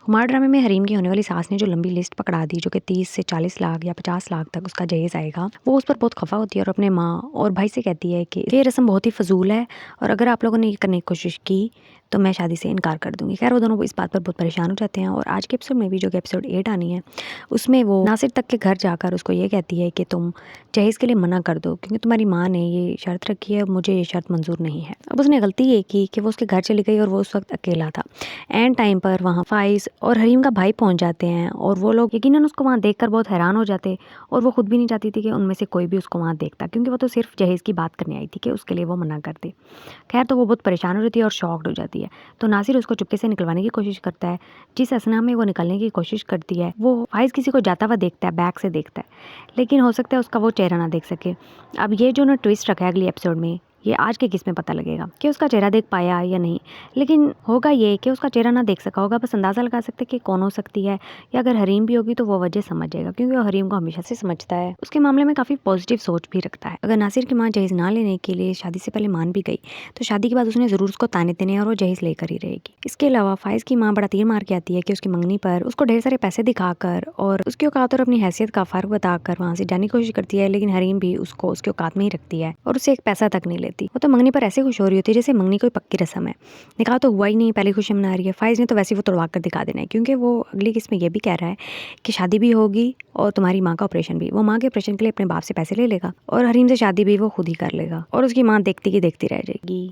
हुमायूं ड्रामे में हरीम की होने वाली सास ने जो लंबी लिस्ट पकड़ा दी, जो कि 30 से 40 लाख या 50 लाख तक उसका जहेज आएगा, वो उस पर बहुत खफा होती है और अपने माँ और भाई से कहती है कि ये रस्म बहुत ही फजूल है और अगर आप लोगों ने ये करने की कोशिश की तो मैं शादी से इनकार कर दूंगी। खैर वो दोनों इस बात पर बहुत परेशान हो जाते हैं और आज के एपिसोड में भी, जो कि एपिसोड 8 आनी है, उसमें वो नासिर तक के घर जाकर उसको ये कहती है कि तुम जहेज के लिए मना कर दो क्योंकि तुम्हारी माँ ने ये शर्त रखी है, मुझे ये शर्त मंजूर नहीं है। अब उसने गलती ये की कि वो उसके घर चली गई और वो उस वक्त अकेला था। एंड टाइम पर वहाँ फाइज और हरीम का भाई पहुँच जाते हैं और वो लोग यकीनन उसको वहाँ देखकर बहुत हैरान हो जाते और वो खुद भी नहीं चाहती थी कि उनमें से कोई भी उसको वहाँ देखता, क्योंकि वो तो सिर्फ जहेज की बात करने आई थी कि उसके लिए वो मना कर दे। खैर तो वो बहुत परेशान हो जाती है और शॉक्ड हो जाती है। तो नासिर उसको चुपके से निकलवाने की कोशिश करता है। जिस असना में वो निकलने की कोशिश करती है, वो फाइज किसी को जाता हुआ देखता है, बैक से देखता है, लेकिन हो सकता है उसका वो चेहरा ना देख सके। अब ये जो ना ट्विस्ट रखा है अगली एपिसोड में, ये आज के किस में पता लगेगा कि उसका चेहरा देख पाया या नहीं। लेकिन होगा ये कि उसका चेहरा ना देख सका होगा, बस अंदाज़ा लगा सकते कि कौन हो सकती है, या अगर हरीम भी होगी तो वो वजह समझ जाएगा, क्योंकि वो हरीम को हमेशा से समझता है, उसके मामले में काफ़ी पॉजिटिव सोच भी रखता है। अगर नासिर की माँ जहेज ना लेने के लिए शादी से पहले मान भी गई तो शादी के बाद उसने ज़रूर उसको ताने देने और वो जहेज लेकर ही रहेगी। इसके अलावा फाइज की माँ बड़ा तीर मार के आती है कि उसकी मंगनी पर उसको ढेर सारे पैसे दिखाकर और उसकी औकात और अपनी हैसियत का फ़र्क बताकर वहाँ से जाने की कोशिश करती है, लेकिन हरीम भी उसको उसके औकात में ही रखती है और उससे एक पैसा तक नहीं लेती। वो तो मंगनी पर ऐसे खुश हो रही होती है जैसे मंगनी कोई पक्की रस्म है। निकाह तो हुआ ही नहीं, पहली खुशी मना रही है। फाइज ने तो वैसे ही वो तोड़वा कर दिखा देना है, क्योंकि वो अगली किस्त में ये भी कह रहा है कि शादी भी होगी और तुम्हारी माँ का ऑपरेशन भी। वो माँ के ऑपरेशन के लिए अपने बाप से पैसे ले लेगा और हरीम से शादी भी वो खुद ही कर लेगा और उसकी माँ देखती की देखती रह जाएगी।